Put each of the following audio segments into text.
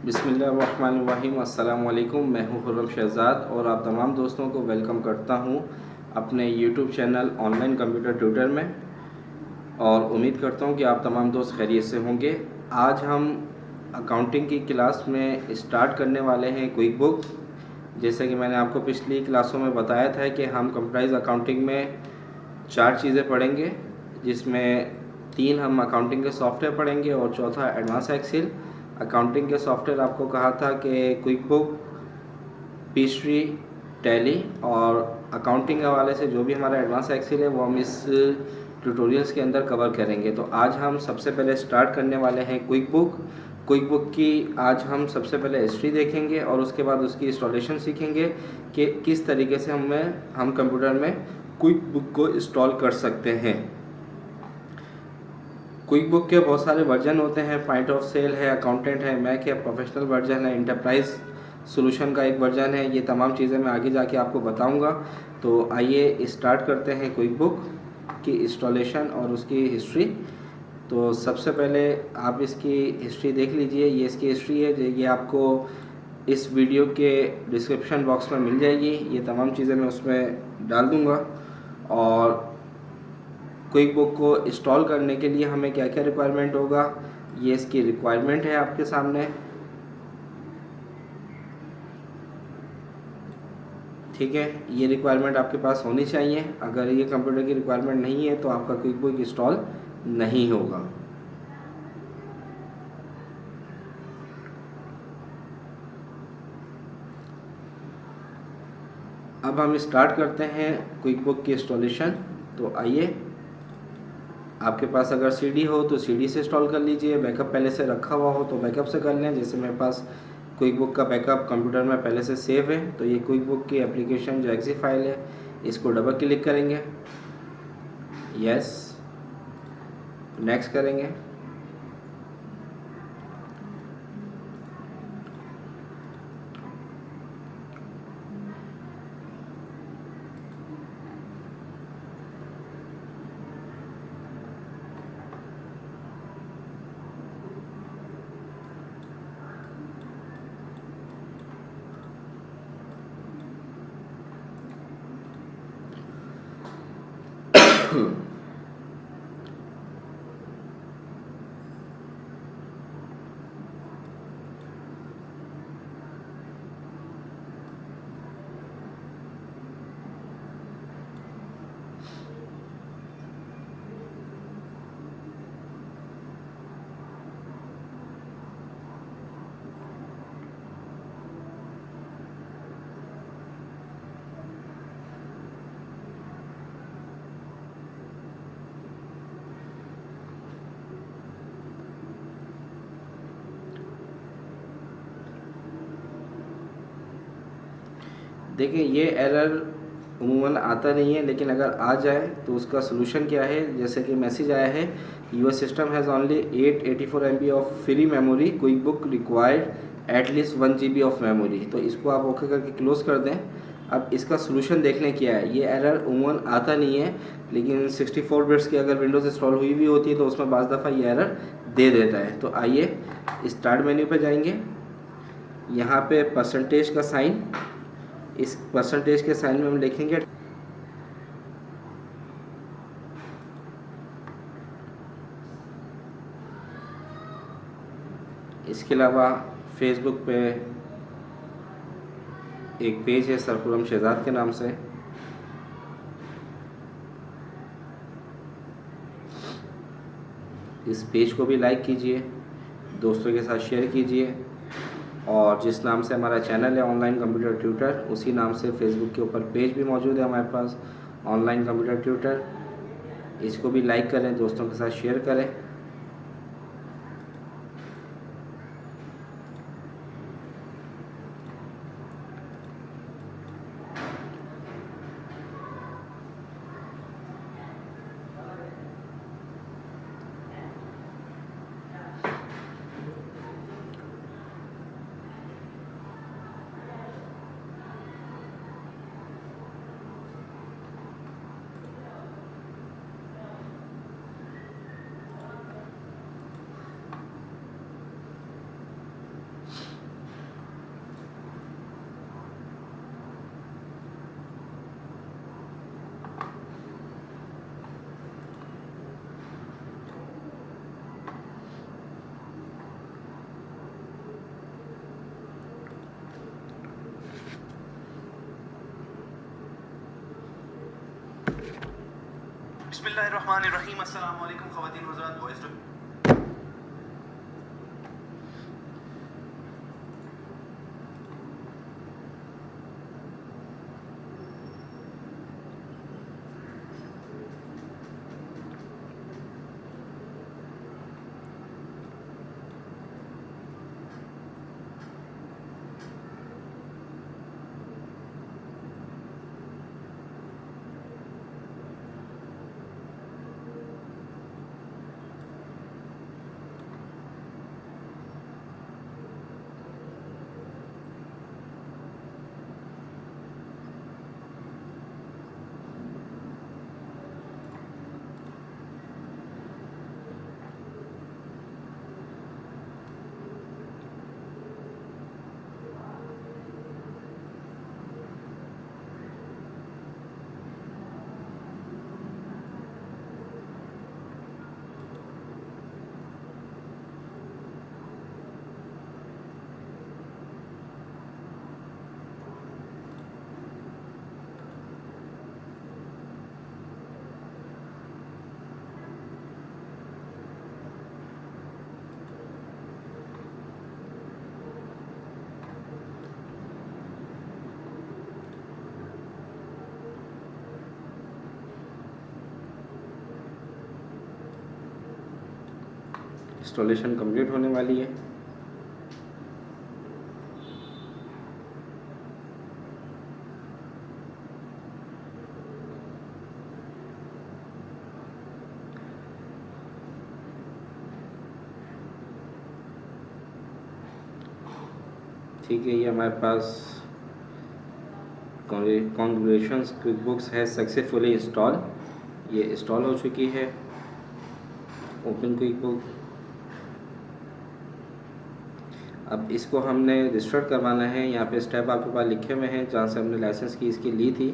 बिस्मिल्लाहिर्रहमानिर्रहीम। अस्सलाम वालेकुम। मैं हूं खुर्रम शहज़ाद और आप तमाम दोस्तों को वेलकम करता हूं अपने YouTube channel online computer tutor में, और उम्मीद करता हूं कि आप तमाम दोस्त खैरियत से होंगे। आज हम अकाउंटिंग की क्लास में स्टार्ट करने वाले हैं क्विक बुक। जैसे कि मैंने आपको पिछली क्लासों में बताया था कि हम कंप्यूटराइज अकाउंटिंग में 4 चीज़ें पढ़ेंगे, जिसमें 3 हम अकाउंटिंग के सॉफ्टवेयर पढ़ेंगे और चौथा एडवांस एक्सेल। अकाउंटिंग के सॉफ्टवेयर आपको कहा था कि क्विक बुक, पीस्ट्री, टैली, और अकाउंटिंग के हवाले से जो भी हमारा एडवांस एक्सेल है वो हम इस ट्यूटोरियल्स के अंदर कवर करेंगे। तो आज हम सबसे पहले स्टार्ट करने वाले हैं क्विक बुक। क्विक बुक की आज हम सबसे पहले हिस्ट्री देखेंगे और उसके बाद उसकी इंस्टॉलेशन सीखेंगे कि किस तरीके से हम कंप्यूटर में क्विक बुक को इंस्टॉल कर सकते हैं। क्विक बुक के बहुत सारे वर्जन होते हैं। पॉइंट ऑफ सेल है, अकाउंटेंट है, मैक है, प्रोफेशनल वर्जन है, इंटरप्राइज सॉल्यूशन का एक वर्जन है। ये तमाम चीज़ें मैं आगे जाके आपको बताऊंगा। तो आइए स्टार्ट करते हैं क्विक बुक की इंस्टॉलेशन और उसकी हिस्ट्री। तो सबसे पहले आप इसकी हिस्ट्री देख लीजिए। ये इसकी हिस्ट्री है, ये आपको इस वीडियो के डिस्क्रिप्शन बॉक्स में मिल जाएगी। ये तमाम चीज़ें मैं उसमें डाल दूँगा। और क्विक बुक को इंस्टॉल करने के लिए हमें क्या क्या रिक्वायरमेंट होगा, ये इसकी रिक्वायरमेंट है आपके सामने। ठीक है, ये रिक्वायरमेंट आपके पास होनी चाहिए। अगर ये कंप्यूटर की रिक्वायरमेंट नहीं है तो आपका क्विक बुक इंस्टॉल नहीं होगा। अब हम स्टार्ट करते हैं क्विक बुक की इंस्टॉलेशन। तो आइए, आपके पास अगर सीडी हो तो सीडी से इंस्टॉल कर लीजिए। बैकअप पहले से रखा हुआ हो तो बैकअप से कर लें। जैसे मेरे पास क्विक बुक का बैकअप कंप्यूटर में पहले से सेव है, तो ये क्विक बुक की एप्लीकेशन जो एक्सी फाइल है इसको डबल क्लिक करेंगे, यस, नेक्स्ट करेंगे। देखिए, ये एरर उमूमन आता नहीं है, लेकिन अगर आ जाए तो उसका सलूशन क्या है। जैसे कि मैसेज आया है, your system has only 884 MB of free memory, QuickBooks required at least 1 GB of memory. तो इसको आप ओके करके क्लोज कर दें। अब इसका सलूशन देख लें क्या है। ये एरर उमूमन आता नहीं है, लेकिन 64 बिट्स की अगर विंडोज़ इंस्टॉल हुई भी होती है तो उसमें बाज़ दफ़ा ये एरर दे देता है। तो आइए स्टार्ट मेन्यू पे जाएंगे। यहाँ पे परसेंटेज का साइन, इस परसेंटेज के साइन में हम लिखेंगे इसके अलावा फेसबुक पे एक पेज है सर खुर्रम शहज़ाद के नाम से, इस पेज को भी लाइक कीजिए, दोस्तों के साथ शेयर कीजिए। और जिस नाम से हमारा चैनल है ऑनलाइन कंप्यूटर ट्यूटर, उसी नाम से फेसबुक के ऊपर पेज भी मौजूद है हमारे पास, ऑनलाइन कंप्यूटर ट्यूटर। इसको भी लाइक करें, दोस्तों के साथ शेयर करें। बिस्मिल्लाहिर्रहमानिर्रहीम। अस्सलाम वालेकुम ख़वातीन हज़रात, बॉयज़ टू इंस्टॉलेशन कंप्लीट होने वाली है। ठीक है, ये हमारे पास कॉन्ग्रेचुलेशंस क्विकबुक्स है सक्सेसफुली इंस्टॉल। ये इंस्टॉल हो चुकी है। Open QuickBook. अब इसको हमने रजिस्टर करवाना है। यहाँ पे स्टेप आपके पास लिखे हुए हैं जहाँ से हमने लाइसेंस की इसकी ली थी।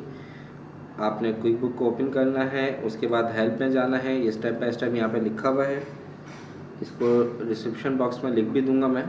आपने क्विकबुक को ओपन करना है, उसके बाद हेल्प में जाना है। ये स्टेप बाय स्टेप यहाँ पे लिखा हुआ है। इसको डिस्क्रिप्शन बॉक्स में लिख भी दूंगा मैं।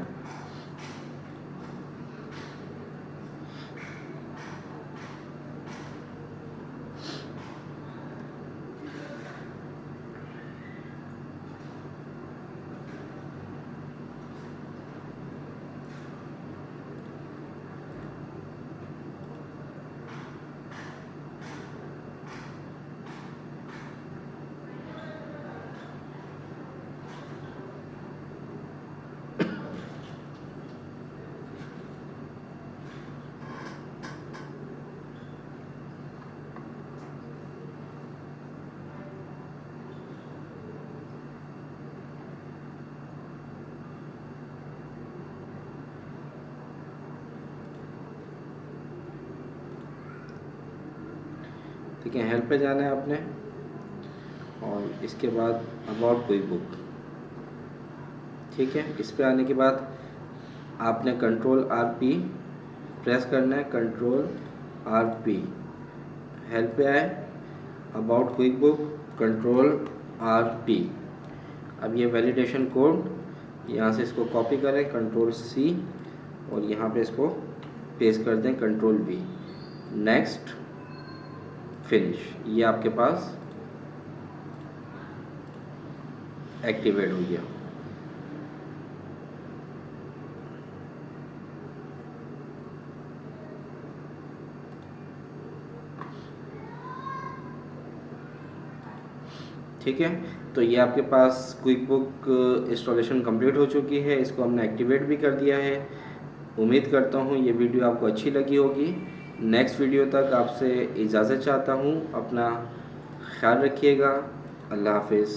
ठीक है, हेल्प पे जाना है आपने और इसके बाद अबाउट क्विकबुक। ठीक है, इस पे आने के बाद आपने Ctrl+R+P प्रेस करना है। Ctrl+R+P। हेल्प पे आए, अबाउट क्विकबुक, Ctrl+R+P। अब ये वैलिडेशन कोड यहाँ से इसको कॉपी करें, Ctrl+C और यहाँ पे इसको पेस्ट कर दें, Ctrl+V। Next, finish. ये आपके पास एक्टिवेट हो गया। ठीक है, तो ये आपके पास क्विकबुक इंस्टॉलेशन कंप्लीट हो चुकी है। इसको हमने एक्टिवेट भी कर दिया है। उम्मीद करता हूँ ये वीडियो आपको अच्छी लगी होगी। नेक्स्ट वीडियो तक आपसे इजाज़त चाहता हूँ। अपना ख्याल रखिएगा। अल्लाह हाफिज़।